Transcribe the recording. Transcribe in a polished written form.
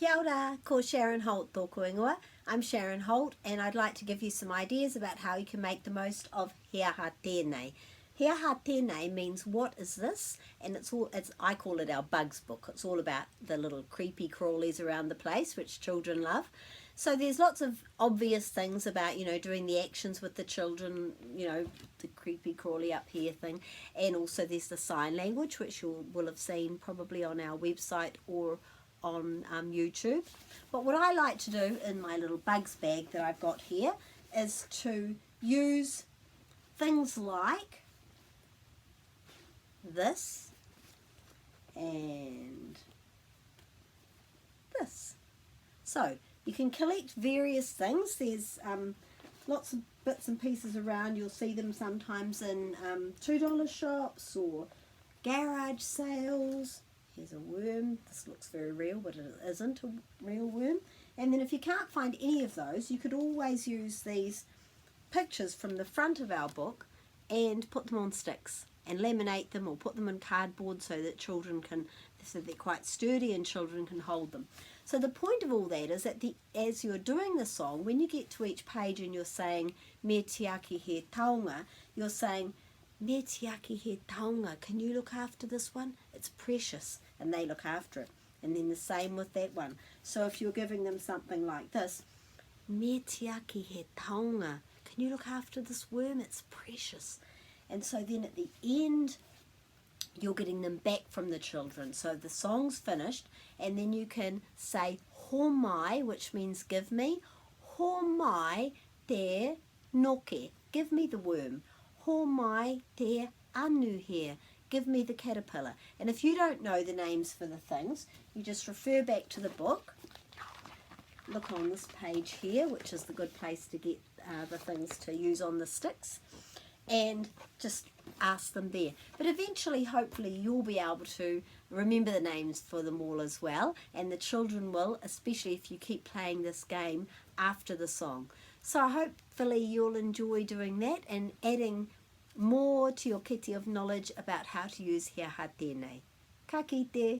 Kia ora, ko Sharon Holt tōku ingoa. I'm Sharon Holt and I'd like to give you some ideas about how you can make the most of He aha tēnei. He aha tēnei means what is this, and I call it our bugs book. It's all about the little creepy crawlies around the place which children love. So there's lots of obvious things about, doing the actions with the children, the creepy crawly up here thing, and also there's the sign language which you will have seen probably on our website or on YouTube. But what I like to do in my little bugs bag that I've got here is to use things like this and this. So you can collect various things. There's lots of bits and pieces around. You'll see them sometimes in $2 shops or garage sales. Here's a worm. This looks very real, but it isn't a real worm. And then if you can't find any of those, you could always use these pictures from the front of our book and put them on sticks and laminate them or put them in cardboard so that they're quite sturdy and children can hold them. So the point of all that is that as you're doing the song, when you get to each page and you're saying me te aki he taonga, you're saying me te aki he taonga, can you look after this one? It's precious, and they look after it. And then the same with that one. So if you're giving them something like this, me te aki he taonga, can you look after this worm? It's precious. And so then at the end, you're getting them back from the children. So the song's finished, and then you can say ho mai, which means give me. Ho mai te noke, give me the worm. Ho mai te anu here, give me the caterpillar. And if you don't know the names for the things, you just refer back to the book. Look on this page here, which is the good place to get the things to use on the sticks, and just ask them there. But eventually, hopefully, you'll be able to remember the names for them all as well, and the children will, especially if you keep playing this game after the song. So hopefully you'll enjoy doing that and adding more to your kete of knowledge about how to use He aha tēnei. Ka kite!